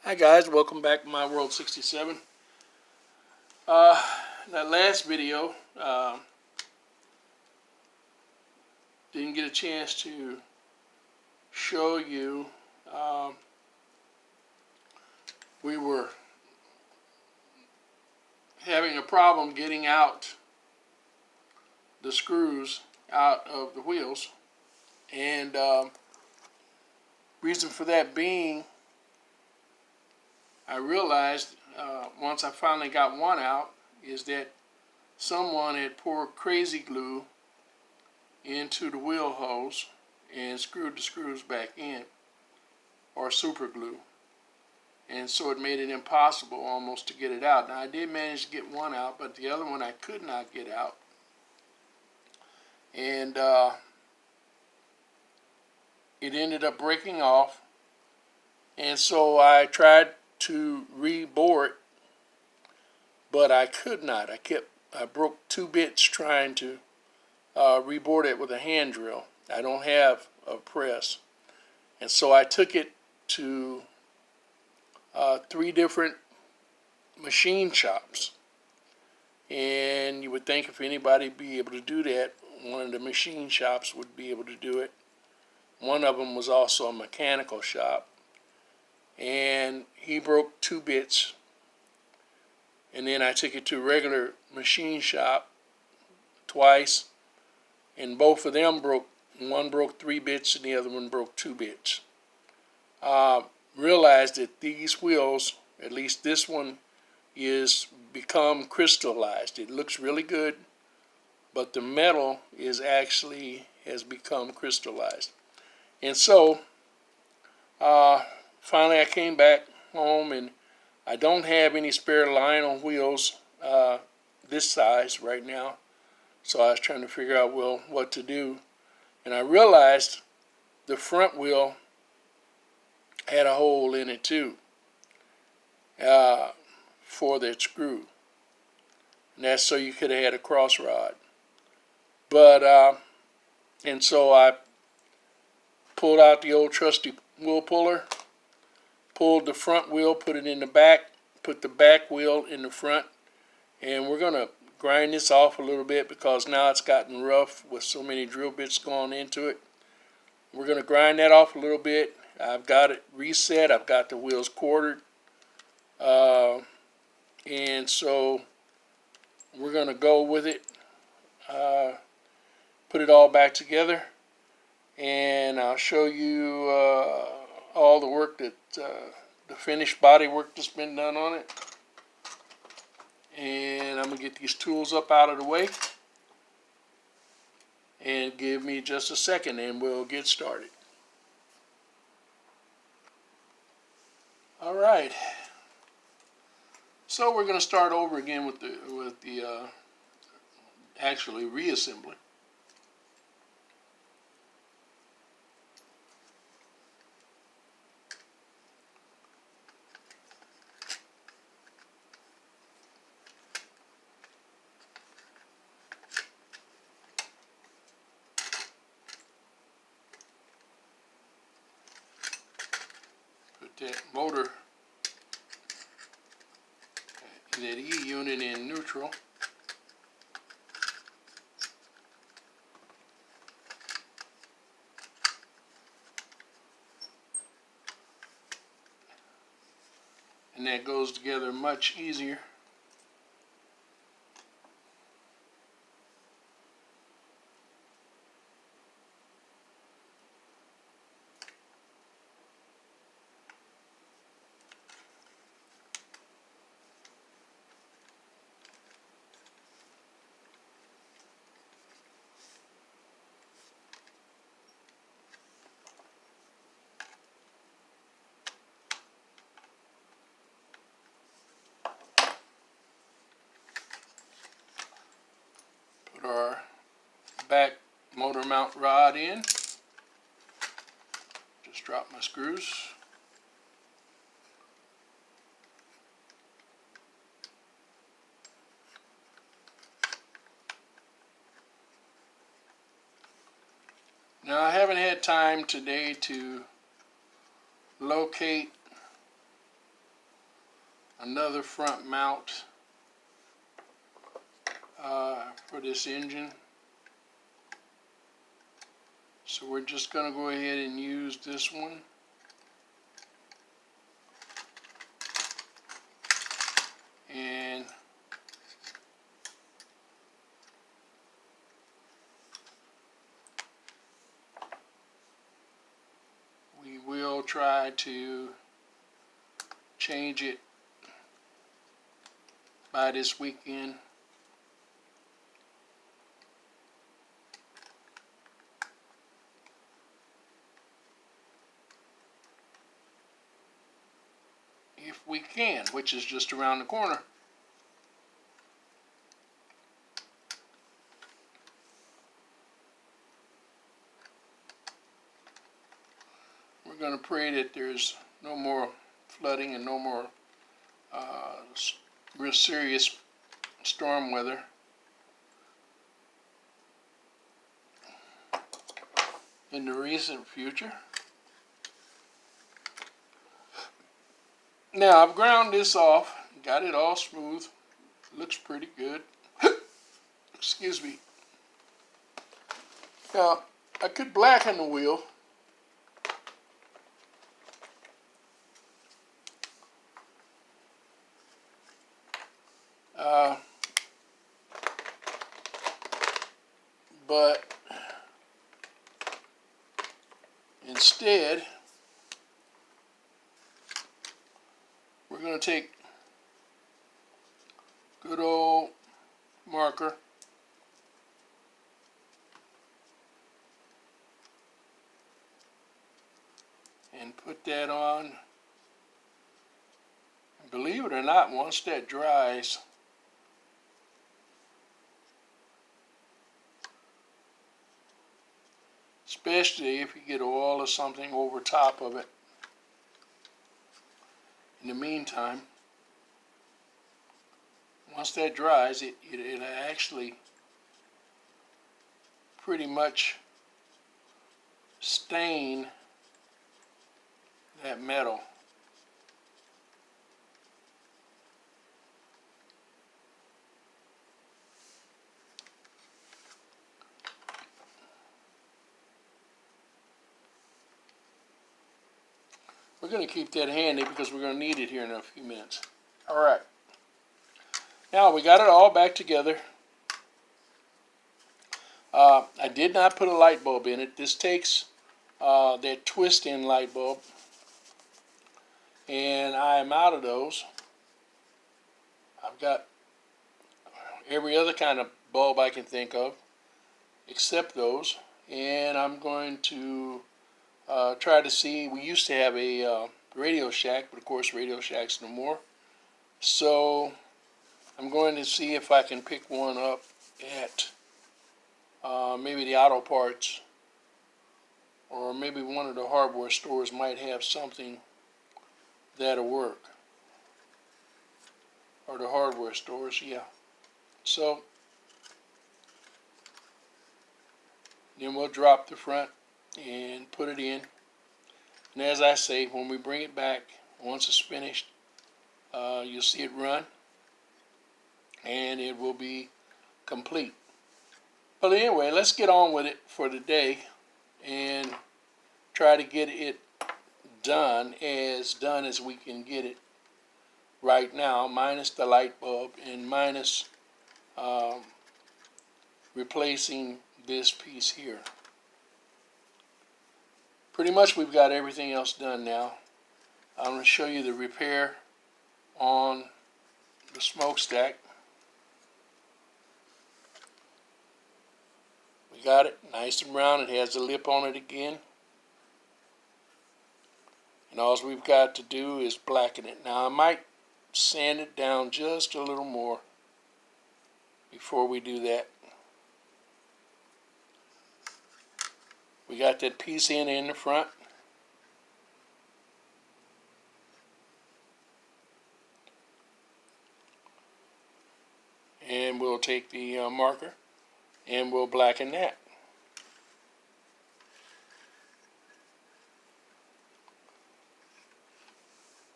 Hi guys, welcome back to My World 67. That last video, didn't get a chance to show you. We were having a problem getting out the screws out of the wheels, and reason for that being, I realized once I finally got one out, is that someone had poured crazy glue into the wheel holes and screwed the screws back in, or super glue, and so it made it impossible almost to get it out. Now I did manage to get one out, but the other one I could not get out, and it ended up breaking off, and so I tried to rebore it, but I could not. I broke two bits trying to rebore it with a hand drill. I don't have a press, and so I took it to 3 different machine shops. And you would think if anybody would be able to do that, one of the machine shops would be able to do it. One of them was also a mechanical shop, and he broke 2 bits. And then I took it to a regular machine shop twice, and both of them broke. One broke 3 bits and the other one broke 2 bits. Realized that these wheels, at least this one, is become crystallized. It looks really good, but the metal is actually has become crystallized. And so finally I came back home, and I don't have any spare Lionel wheels this size right now, so I was trying to figure out, well, what to do. And I realized the front wheel had a hole in it too, for that screw, and that's so you could have had a cross rod. But and so I pulled out the old trusty wheel puller, pulled the front wheel, put it in the back, put the back wheel in the front, and we're gonna grind this off a little bit because now it's gotten rough with so many drill bits going into it. We're gonna grind that off a little bit. I've got it reset. I've got the wheels quartered, and so we're gonna go with it. Put it all back together, and I'll show you all the work that the finished body work that's been done on it. And I'm gonna get these tools up out of the way, and give me just a second and we'll get started. All right, so we're gonna start over again with the actually reassembly. Put that motor, that E unit in neutral. And that goes together much easier. Put our back motor mount rod in. Just drop my screws. Now I haven't had time today to locate another front mount for this engine. So we're just going to go ahead and use this one. And we will try to change it by this weekend. If we can, which is just around the corner. We're going to pray that there's no more flooding and no more real serious storm weather. In the recent future. Now I've ground this off, got it all smooth, looks pretty good. Excuse me. Now I could blacken the wheel. But instead, we're going to take good old marker and put that on. Believe it or not, once that dries, especially if you get oil or something over top of it. In the meantime, once that dries, it actually pretty much stain that metal. We're going to keep that handy because we're going to need it here in a few minutes. All right. Now we got it all back together. I did not put a light bulb in it. This takes that twist-in light bulb, and I am out of those. I've got every other kind of bulb I can think of except those, and I'm going to try to see. We used to have a Radio Shack, but of course Radio Shack's no more. So I'm going to see if I can pick one up at maybe the auto parts, or maybe one of the hardware stores might have something that'll work. Or the hardware stores, yeah. So then we'll drop the front and put it in. And as I say, when we bring it back, once it's finished, you'll see it run, and it will be complete. But anyway, let's get on with it for today and try to get it done as we can get it right now, minus the light bulb and minus replacing this piece here. Pretty much we've got everything else done now. I'm going to show you the repair on the smokestack. We got it nice and round. It has a lip on it again. And all we've got to do is blacken it. Now I might sand it down just a little more before we do that. We got that piece in the front. And we'll take the marker and we'll blacken that.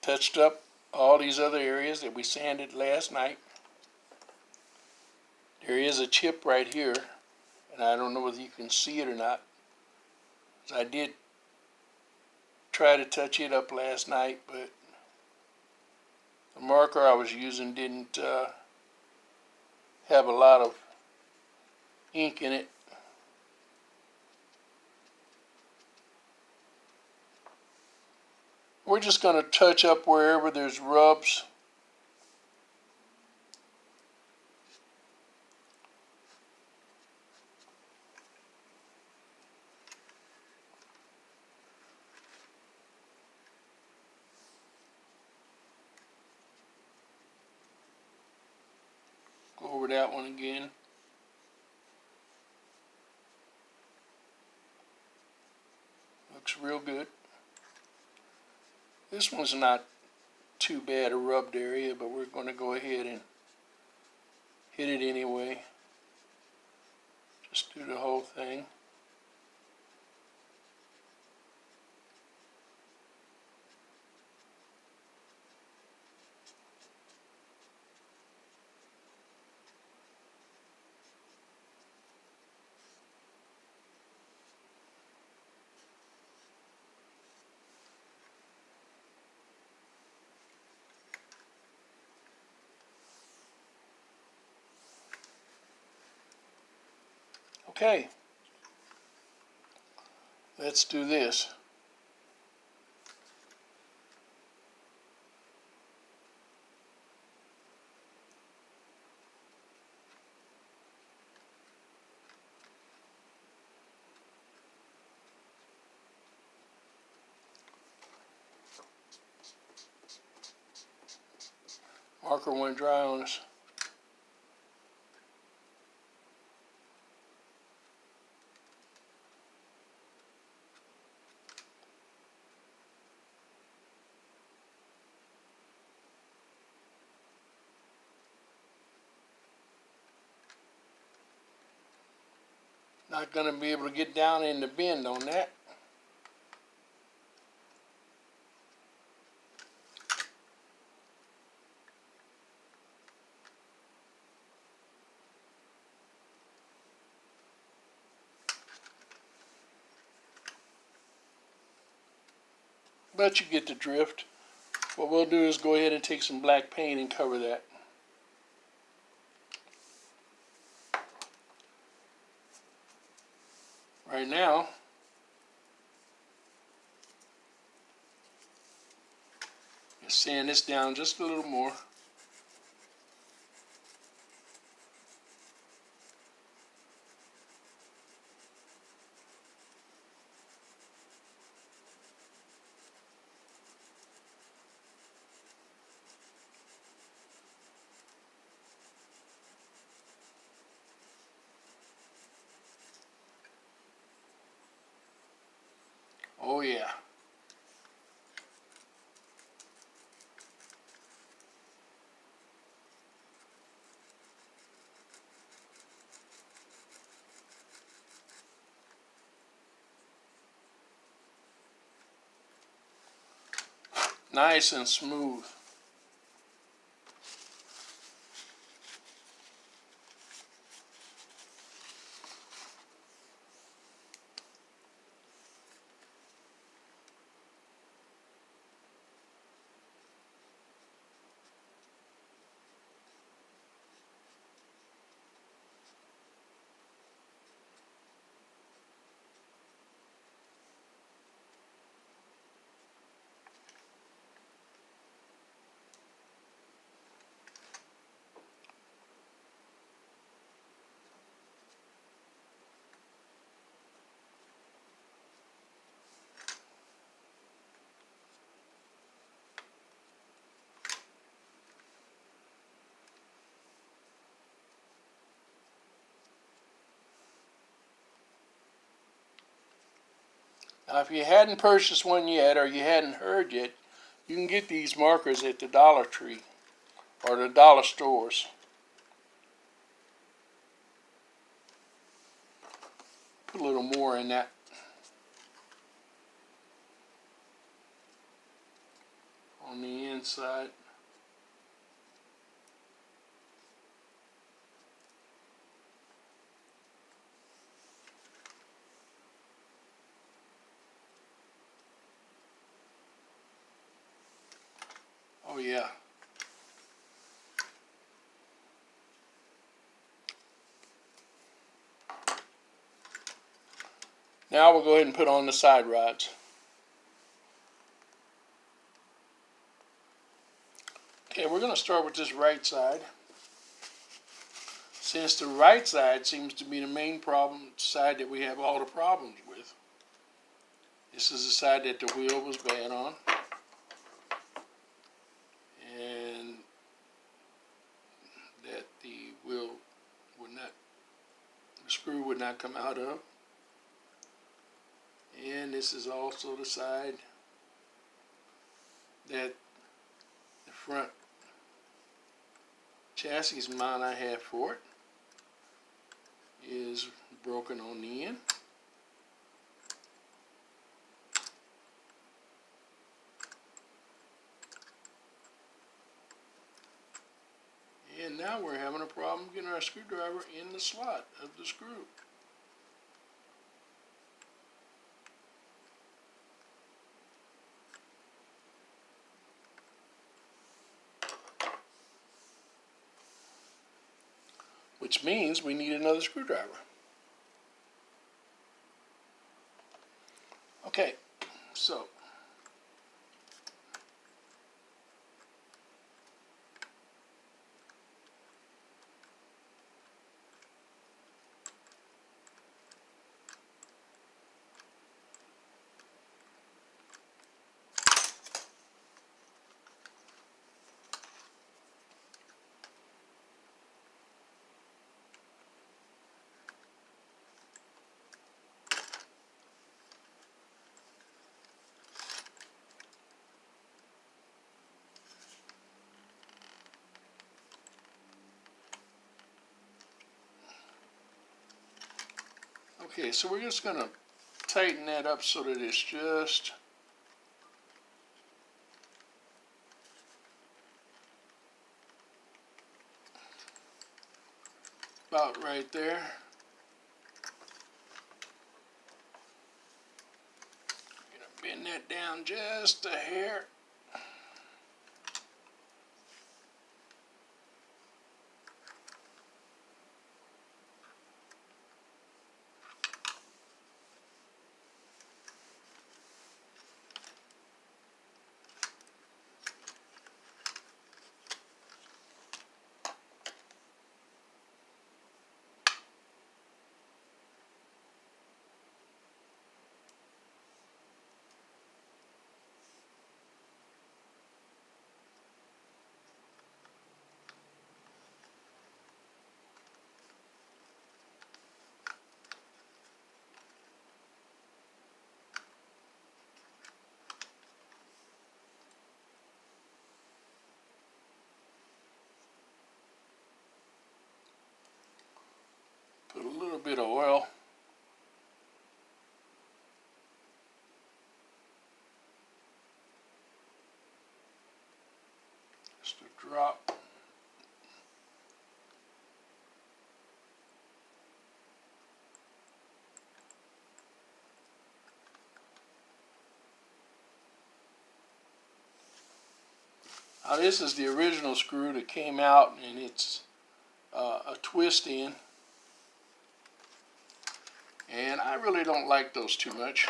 Touched up all these other areas that we sanded last night. There is a chip right here, and I don't know whether you can see it or not. I did try to touch it up last night, but the marker I was using didn't have a lot of ink in it. We're just going to touch up wherever there's rubs. Go over that one again. Looks real good. This one's not too bad a rubbed area, but we're going to go ahead and hit it anyway. Just do the whole thing. Okay, let's do this. Marker went dry on us. Not going to be able to get down in the bend on that. But you get the drift. What we'll do is go ahead and take some black paint and cover that. Right now, just sand this down just a little more. Oh yeah. Nice and smooth. Now, if you hadn't purchased one yet or you hadn't heard yet, you can get these markers at the Dollar Tree or the dollar stores. Put a little more in that. on the inside. Oh yeah. Now we'll go ahead and put on the side rods. Okay, we're going to start with this right side. Since the right side seems to be the main side that we have all the problems with. This is the side that the wheel was bad on. And that the wheel would not, the screw would not come out of. And this is also the side that the front chassis mount I have for it is broken on the end. And now we're having a problem getting our screwdriver in the slot of the screw. Which means we need another screwdriver. Okay, so okay, so we're just gonna tighten that up so that it's just about right there. Gonna bend that down just a hair. Put a little bit of oil. Just a drop. Now this is the original screw that came out, and it's a twist in. And I really don't like those too much.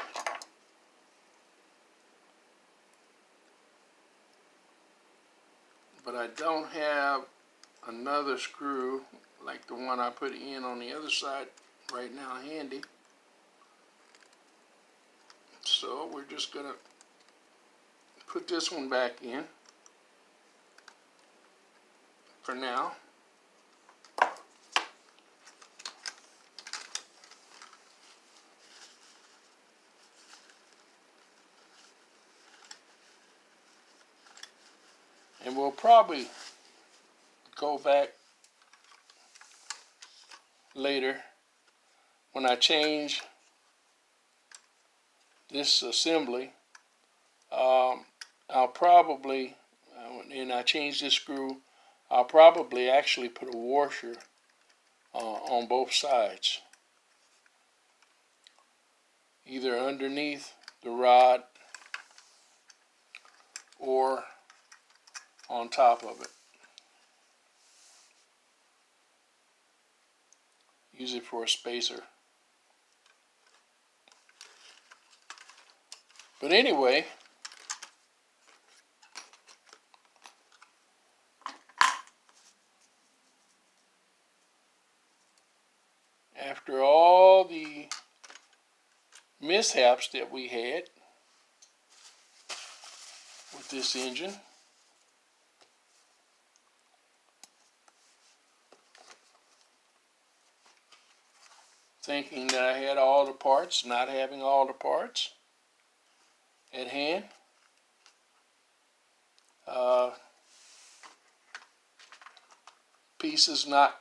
But I don't have another screw like the one I put in on the other side right now handy. So we're just gonna put this one back in for now. And we'll probably go back later when I change this assembly I'll probably, and I changed this screw, I'll probably actually put a washer on both sides, either underneath the rod or on top of it. Use it for a spacer. But anyway, after all the mishaps that we had with this engine, thinking that I had all the parts, not having all the parts at hand, pieces not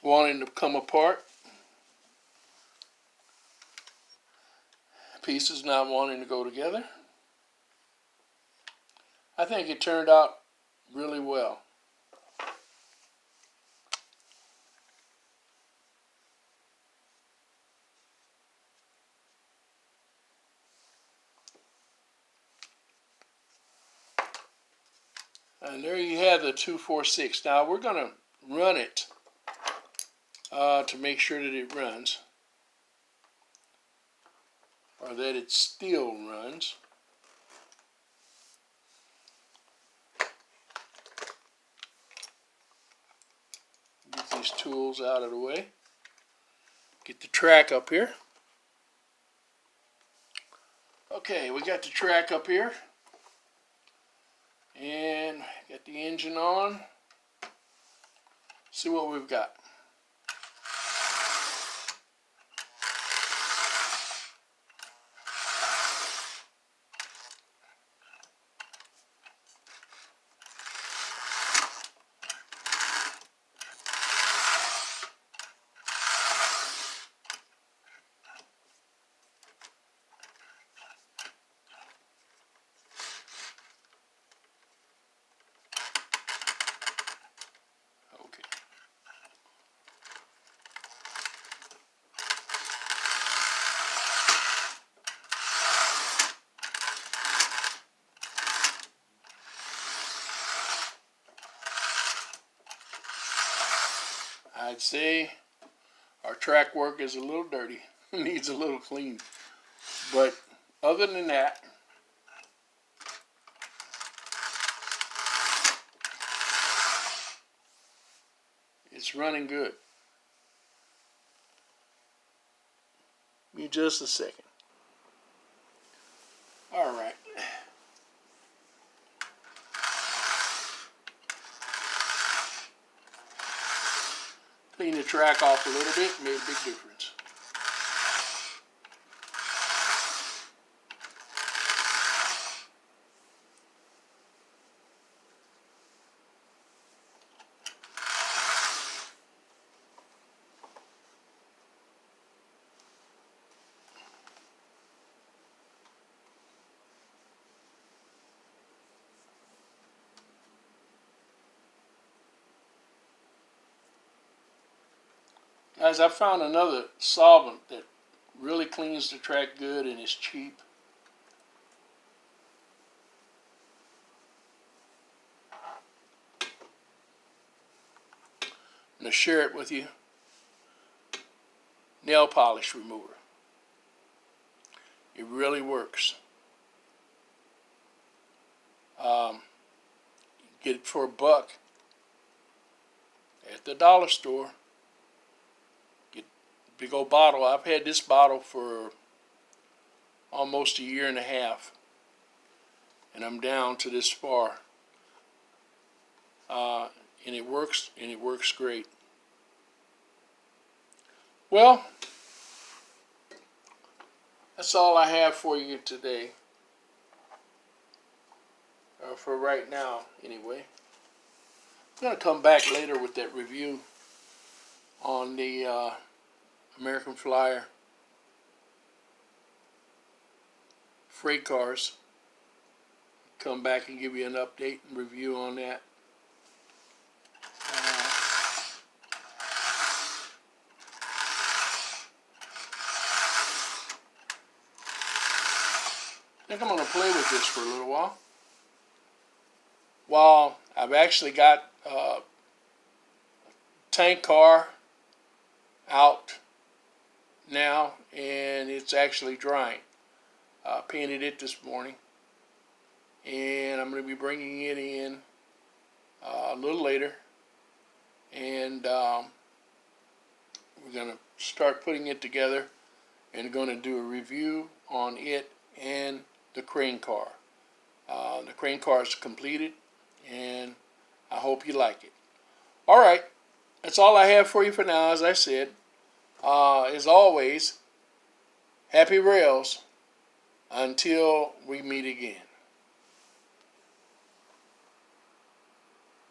wanting to come apart, pieces not wanting to go together. I think it turned out really well. And there you have the 246. Now we're going to run it to make sure that it runs, or that it still runs. Get these tools out of the way. Get the track up here. Okay, we got the track up here. And get the engine on. See what we've got. I'd say our track work is a little dirty, needs a little clean. But other than that, it's running good. Give me just a second. All right. Clean the track off a little bit, made a big difference. Guys, I found another solvent that really cleans the track good and is cheap. I'm going to share it with you. Nail polish remover. It really works. Get it for $1 at the dollar store. Get a big old bottle. I've had this bottle for almost a year and a half, and I'm down to this far. And it works great. Well, that's all I have for you today. For right now, anyway. I'm going to come back later with that review on the American Flyer freight cars. Come back and give you an update and review on that. I think I'm going to play with this for a little while. Well, I've actually got a tank car out now, and it's actually drying. Painted it this morning, and I'm going to be bringing it in a little later, and we're going to start putting it together and going to do a review on it and the crane car. The crane car is completed, and I hope you like it. All right, that's all I have for you for now. As I said, as always, happy rails until we meet again.